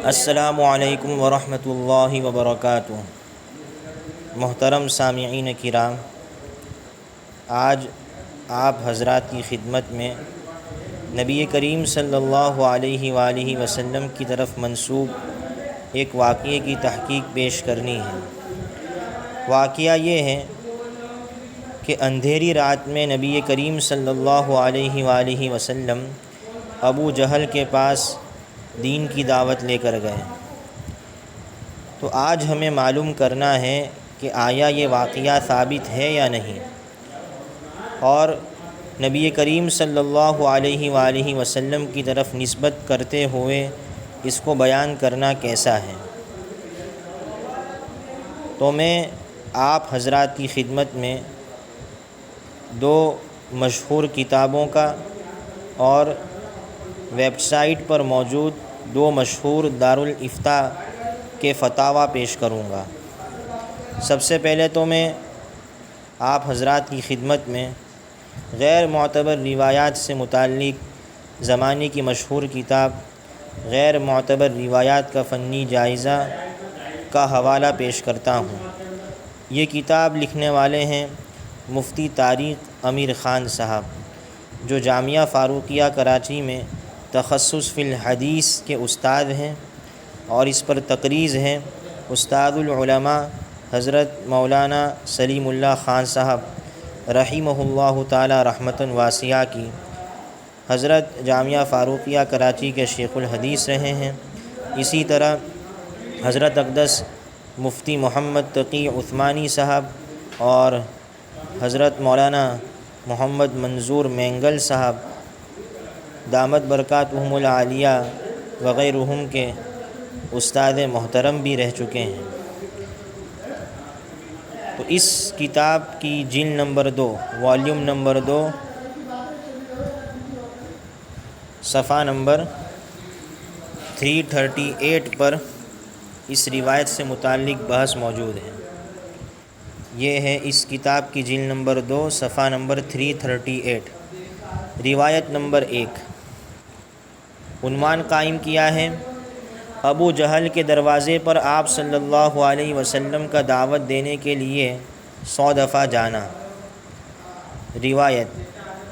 السلام علیکم ورحمۃ اللہ وبرکاتہ۔ محترم سامعین کرام، آج آپ حضرات کی خدمت میں نبی کریم صلی اللہ علیہ وآلہ وسلم کی طرف منسوب ایک واقعے کی تحقیق پیش کرنی ہے۔ واقعہ یہ ہے کہ اندھیری رات میں نبی کریم صلی اللہ علیہ وآلہ وسلم ابو جہل کے پاس دین کی دعوت لے کر گئے۔ تو آج ہمیں معلوم کرنا ہے کہ آیا یہ واقعہ ثابت ہے یا نہیں، اور نبی کریم صلی اللہ علیہ وآلہ وسلم کی طرف نسبت کرتے ہوئے اس کو بیان کرنا کیسا ہے۔ تو میں آپ حضرات کی خدمت میں دو مشہور کتابوں کا اور ویب سائٹ پر موجود دو مشہور دارالافتاء کے فتاویٰ پیش کروں گا۔ سب سے پہلے تو میں آپ حضرات کی خدمت میں غیر معتبر روایات سے متعلق زمانے کی مشہور کتاب غیر معتبر روایات کا فنی جائزہ کا حوالہ پیش کرتا ہوں۔ یہ کتاب لکھنے والے ہیں مفتی طارق امیر خان صاحب، جو جامعہ فاروقیہ کراچی میں تخصص فی الحدیث کے استاد ہیں، اور اس پر تقریض ہے استاد العلماء حضرت مولانا سلیم اللہ خان صاحب رحمہ اللہ تعالی رحمتاً واسعہ کی۔ حضرت جامعہ فاروقیہ کراچی کے شیخ الحدیث رہے ہیں۔ اسی طرح حضرت اقدس مفتی محمد تقی عثمانی صاحب اور حضرت مولانا محمد منظور مینگل صاحب دامت برکاتہم العالیہ وغیرہم کے استاد محترم بھی رہ چکے ہیں۔ تو اس کتاب کی جلد نمبر 2 والیوم نمبر 2 صفحہ نمبر 338 پر اس روایت سے متعلق بحث موجود ہے۔ یہ ہے اس کتاب کی جلد نمبر 2 صفحہ نمبر 338، روایت نمبر 1۔ عنوان قائم کیا ہے ابو جہل کے دروازے پر آپ صلی اللہ علیہ وسلم کا دعوت دینے کے لیے 100 دفعہ جانا۔ روایت: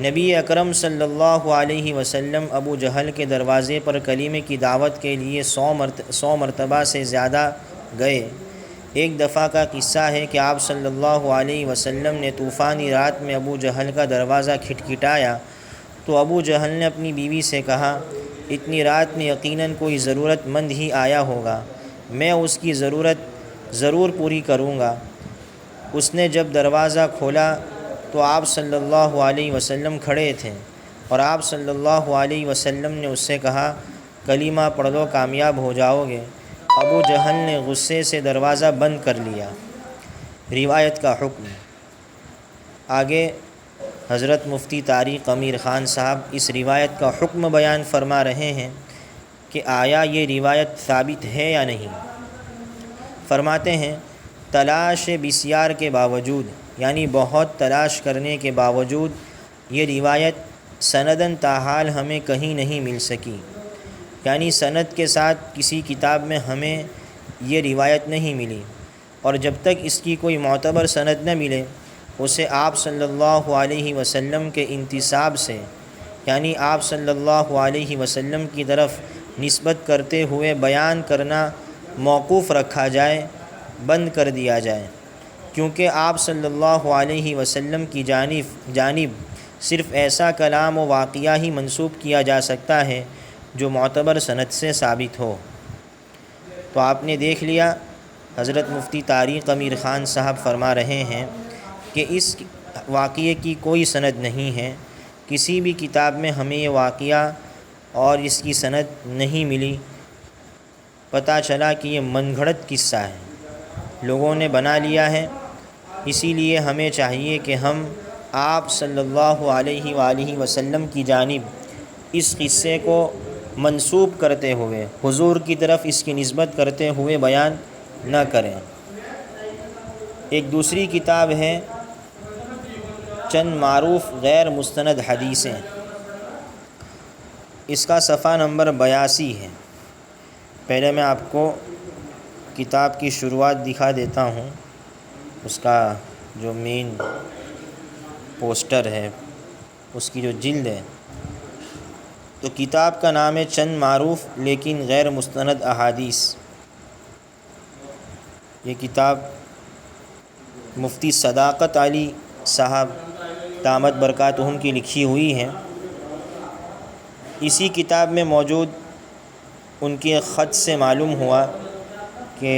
نبی اکرم صلی اللہ علیہ وسلم ابو جہل کے دروازے پر کلمے کی دعوت کے لیے 100 مرتبہ سے زیادہ گئے۔ ایک دفعہ کا قصہ ہے کہ آپ صلی اللہ علیہ وسلم نے طوفانی رات میں ابو جہل کا دروازہ کھٹکھٹایا تو ابو جہل نے اپنی بیوی سے کہا، اتنی رات میں یقیناً کوئی ضرورت مند ہی آیا ہوگا، میں اس کی ضرورت ضرور پوری کروں گا۔ اس نے جب دروازہ کھولا تو آپ صلی اللہ علیہ وسلم کھڑے تھے، اور آپ صلی اللہ علیہ وسلم نے اس سے کہا، کلمہ پڑھ لو کامیاب ہو جاؤ گے۔ ابو جہل نے غصے سے دروازہ بند کر لیا۔ روایت کا حکم۔ آگے حضرت مفتی طارق امیر خان صاحب اس روایت کا حکم بیان فرما رہے ہیں کہ آیا یہ روایت ثابت ہے یا نہیں۔ فرماتے ہیں، تلاش بسیار کے باوجود، یعنی بہت تلاش کرنے کے باوجود یہ روایت سنداً تاحال ہمیں کہیں نہیں مل سکی، یعنی سند کے ساتھ کسی کتاب میں ہمیں یہ روایت نہیں ملی، اور جب تک اس کی کوئی معتبر سند نہ ملے اسے آپ صلی اللہ علیہ وسلم کے انتساب سے، یعنی آپ صلی اللہ علیہ وسلم کی طرف نسبت کرتے ہوئے بیان کرنا موقوف رکھا جائے، بند کر دیا جائے، کیونکہ آپ صلی اللہ علیہ وسلم کی جانب صرف ایسا کلام و واقعہ ہی منسوب کیا جا سکتا ہے جو معتبر سند سے ثابت ہو۔ تو آپ نے دیکھ لیا، حضرت مفتی طارق امیر خان صاحب فرما رہے ہیں کہ اس واقعے کی کوئی سند نہیں ہے، کسی بھی کتاب میں ہمیں یہ واقعہ اور اس کی سند نہیں ملی۔ پتہ چلا کہ یہ من گھڑت قصہ ہے، لوگوں نے بنا لیا ہے۔ اسی لیے ہمیں چاہیے کہ ہم آپ صلی اللہ علیہ وآلہ وسلم کی جانب اس قصے کو منسوب کرتے ہوئے، حضور کی طرف اس کی نسبت کرتے ہوئے بیان نہ کریں۔ ایک دوسری کتاب ہے چند معروف غیر مستند حدیثیں، اس کا صفحہ نمبر 82 ہے۔ پہلے میں آپ کو کتاب کی شروعات دکھا دیتا ہوں، اس کا جو مین پوسٹر ہے، اس کی جو جلد ہے۔ تو کتاب کا نام ہے چند معروف لیکن غیر مستند احادیث۔ یہ کتاب مفتی صداقت علی صاحب دامت برکاتہم کی لکھی ہوئی ہے۔ اسی کتاب میں موجود ان کے خط سے معلوم ہوا کہ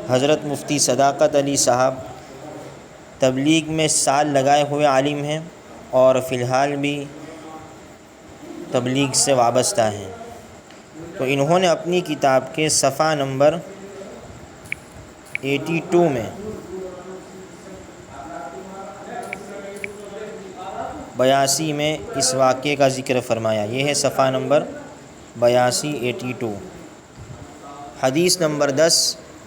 حضرت مفتی صداقت علی صاحب تبلیغ میں سال لگائے ہوئے عالم ہیں اور فی الحال بھی تبلیغ سے وابستہ ہیں۔ تو انہوں نے اپنی کتاب کے صفحہ نمبر 82 میں 82 میں اس واقعے کا ذکر فرمایا۔ یہ ہے صفحہ نمبر 82 حدیث نمبر 10،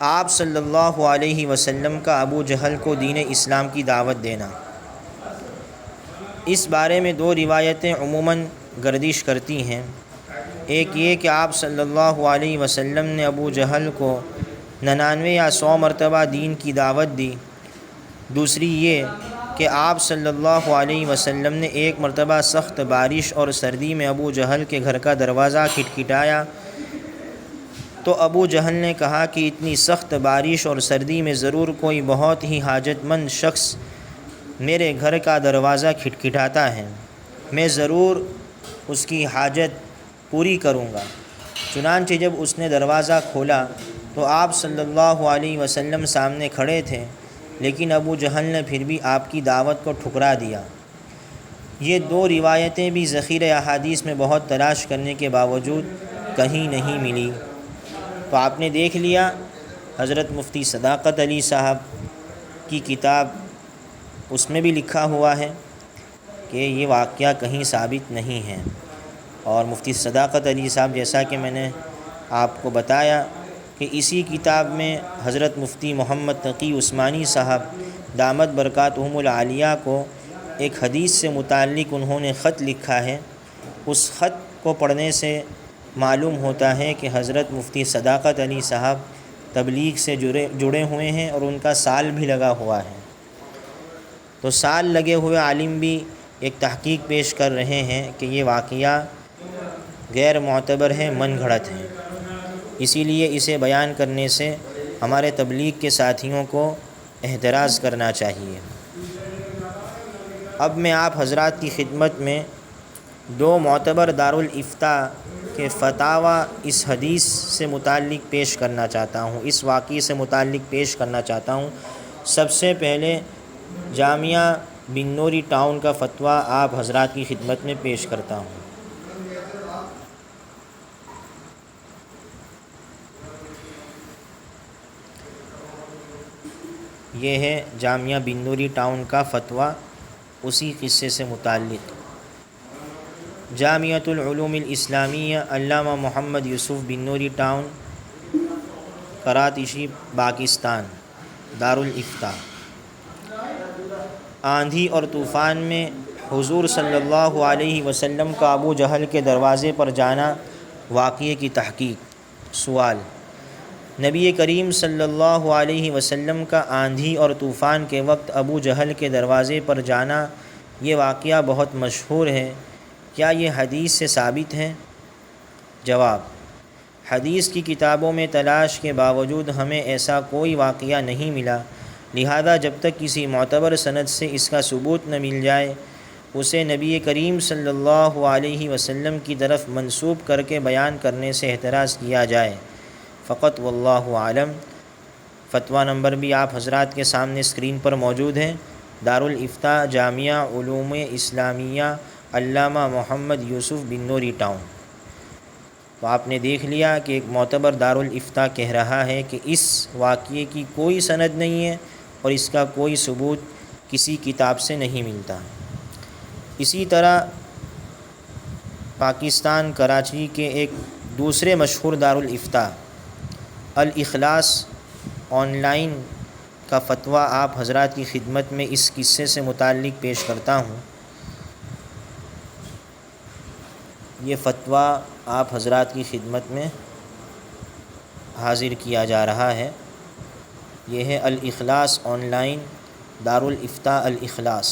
آپ صلی اللہ علیہ وسلم کا ابو جہل کو دین اسلام کی دعوت دینا۔ اس بارے میں دو روایتیں عموماً گردش کرتی ہیں۔ ایک یہ کہ آپ صلی اللہ علیہ وسلم نے ابو جہل کو 99 یا 100 مرتبہ دین کی دعوت دی۔ دوسری یہ کہ آپ صلی اللہ علیہ وسلم نے ایک مرتبہ سخت بارش اور سردی میں ابو جہل کے گھر کا دروازہ کھٹکھٹایا تو ابو جہل نے کہا کہ اتنی سخت بارش اور سردی میں ضرور کوئی بہت ہی حاجت مند شخص میرے گھر کا دروازہ کھٹکھٹاتا ہے، میں ضرور اس کی حاجت پوری کروں گا۔ چنانچہ جب اس نے دروازہ کھولا تو آپ صلی اللہ علیہ وسلم سامنے کھڑے تھے، لیکن ابو جہل نے پھر بھی آپ کی دعوت کو ٹھکرا دیا۔ یہ دو روایتیں بھی ذخیرہ احادیث میں بہت تلاش کرنے کے باوجود کہیں نہیں ملی۔ تو آپ نے دیکھ لیا حضرت مفتی صداقت علی صاحب کی کتاب، اس میں بھی لکھا ہوا ہے کہ یہ واقعہ کہیں ثابت نہیں ہے، اور مفتی صداقت علی صاحب جیسا کہ میں نے آپ کو بتایا کہ اسی کتاب میں حضرت مفتی محمد تقی عثمانی صاحب دامت برکاتہم العالیہ کو ایک حدیث سے متعلق انہوں نے خط لکھا ہے۔ اس خط کو پڑھنے سے معلوم ہوتا ہے کہ حضرت مفتی صداقت علی صاحب تبلیغ سے جڑے ہوئے ہیں اور ان کا سال بھی لگا ہوا ہے۔ تو سال لگے ہوئے عالم بھی ایک تحقیق پیش کر رہے ہیں کہ یہ واقعہ غیر معتبر ہے، من گھڑت ہے، اسی لیے اسے بیان کرنے سے ہمارے تبلیغ کے ساتھیوں کو احتراز کرنا چاہیے۔ اب میں آپ حضرات کی خدمت میں دو معتبر دارالافتاء کے فتاویٰ اس حدیث سے متعلق پیش کرنا چاہتا ہوں، اس واقعے سے متعلق پیش کرنا چاہتا ہوں۔ سب سے پہلے جامعہ بن نوری ٹاؤن کا فتویٰ آپ حضرات کی خدمت میں پیش کرتا ہوں۔ یہ ہے جامعہ بن نوری ٹاؤن کا فتویٰ اسی قصے سے متعلق۔ جامعۃ العلوم الاسلامیہ علامہ محمد یوسف بن نوری ٹاؤن، کراچی، پاکستان، دارالافتاء۔ آندھی اور طوفان میں حضور صلی اللہ علیہ وسلم کا ابو جہل کے دروازے پر جانا، واقعے کی تحقیق۔ سوال: نبی کریم صلی اللہ علیہ وسلم کا آندھی اور طوفان کے وقت ابو جہل کے دروازے پر جانا، یہ واقعہ بہت مشہور ہے، کیا یہ حدیث سے ثابت ہے؟ جواب: حدیث کی کتابوں میں تلاش کے باوجود ہمیں ایسا کوئی واقعہ نہیں ملا، لہذا جب تک کسی معتبر سند سے اس کا ثبوت نہ مل جائے اسے نبی کریم صلی اللہ علیہ وسلم کی طرف منسوب کر کے بیان کرنے سے احتراز کیا جائے فقط، واللہ اعلم۔ فتویٰ نمبر بھی آپ حضرات کے سامنے اسکرین پر موجود ہے۔ دارالافتاء جامعہ علوم اسلامیہ علامہ محمد یوسف بن نوری ٹاؤن۔ تو آپ نے دیکھ لیا کہ ایک معتبر دارالافتاء کہہ رہا ہے کہ اس واقعے کی کوئی سند نہیں ہے اور اس کا کوئی ثبوت کسی کتاب سے نہیں ملتا۔ اسی طرح پاکستان کراچی کے ایک دوسرے مشہور دارالافتاء الاخلاص آن لائن کا فتویٰ آپ حضرات کی خدمت میں اس قصے سے متعلق پیش کرتا ہوں۔ یہ فتویٰ آپ حضرات کی خدمت میں حاضر کیا جا رہا ہے۔ یہ ہے الاخلاص آن لائن، دارالافتاء الاخلاص۔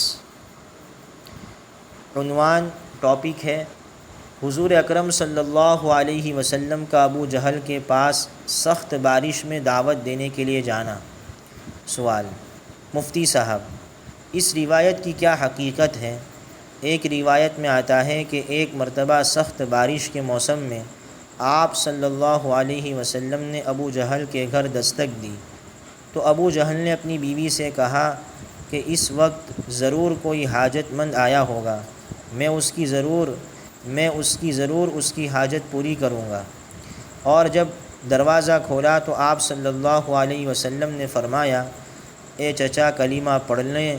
عنوان ٹاپک ہے حضور اکرم صلی اللہ علیہ وسلم کا ابو جہل کے پاس سخت بارش میں دعوت دینے کے لیے جانا۔ سوال: مفتی صاحب، اس روایت کی کیا حقیقت ہے؟ ایک روایت میں آتا ہے کہ ایک مرتبہ سخت بارش کے موسم میں آپ صلی اللہ علیہ وسلم نے ابو جہل کے گھر دستک دی تو ابو جہل نے اپنی بیوی سے کہا کہ اس وقت ضرور کوئی حاجت مند آیا ہوگا، میں اس کی ضرور اس کی حاجت پوری کروں گا۔ اور جب دروازہ کھولا تو آپ صلی اللہ علیہ وسلم نے فرمایا، اے چچا کلمہ پڑھ لیں،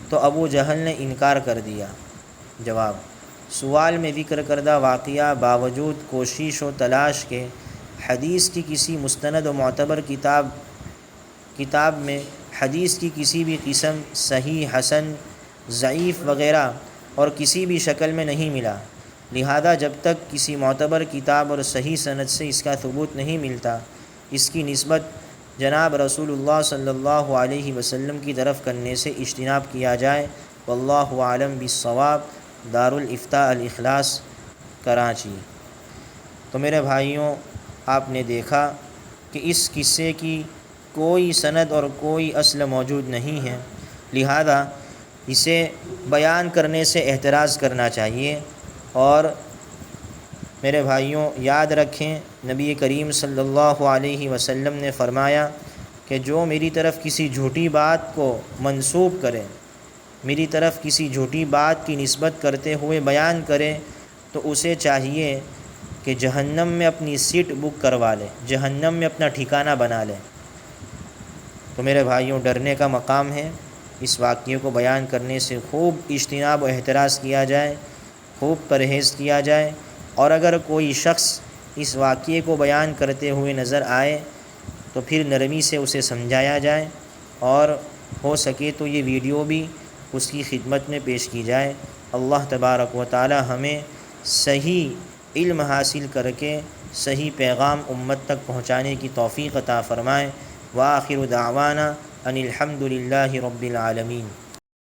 تو ابو جہل نے انکار کر دیا۔ جواب: سوال میں ذکر کردہ واقعہ باوجود کوشش و تلاش کے حدیث کی کسی مستند و معتبر کتاب میں حدیث کی کسی بھی قسم صحیح، حسن، ضعیف وغیرہ اور کسی بھی شکل میں نہیں ملا، لہذا جب تک کسی معتبر کتاب اور صحیح سند سے اس کا ثبوت نہیں ملتا، اس کی نسبت جناب رسول اللہ صلی اللہ علیہ وسلم کی طرف کرنے سے اجتناب کیا جائے۔ واللہ اعلم بالصواب۔ دارالافتاء الاخلاص، کراچی۔ تو میرے بھائیوں، آپ نے دیکھا کہ اس قصے کی کوئی سند اور کوئی اصل موجود نہیں ہے، لہذا اسے بیان کرنے سے احتراز کرنا چاہیے۔ اور میرے بھائیوں، یاد رکھیں، نبی کریم صلی اللہ علیہ وسلم نے فرمایا کہ جو میری طرف کسی جھوٹی بات کو منسوب کرے، میری طرف کسی جھوٹی بات کی نسبت کرتے ہوئے بیان کرے، تو اسے چاہیے کہ جہنم میں اپنی سیٹ بک کروا لے، جہنم میں اپنا ٹھکانہ بنا لے۔ تو میرے بھائیوں، ڈرنے کا مقام ہے، اس واقعے کو بیان کرنے سے خوب اجتناب و احتراز کیا جائے، خوب پرہیز کیا جائے، اور اگر کوئی شخص اس واقعے کو بیان کرتے ہوئے نظر آئے تو پھر نرمی سے اسے سمجھایا جائے، اور ہو سکے تو یہ ویڈیو بھی اس کی خدمت میں پیش کی جائے۔ اللہ تبارک و تعالی ہمیں صحیح علم حاصل کر کے صحیح پیغام امت تک پہنچانے کی توفیق عطا فرمائے۔ وآخر دعوانا ان الحمد للہ رب العالمین۔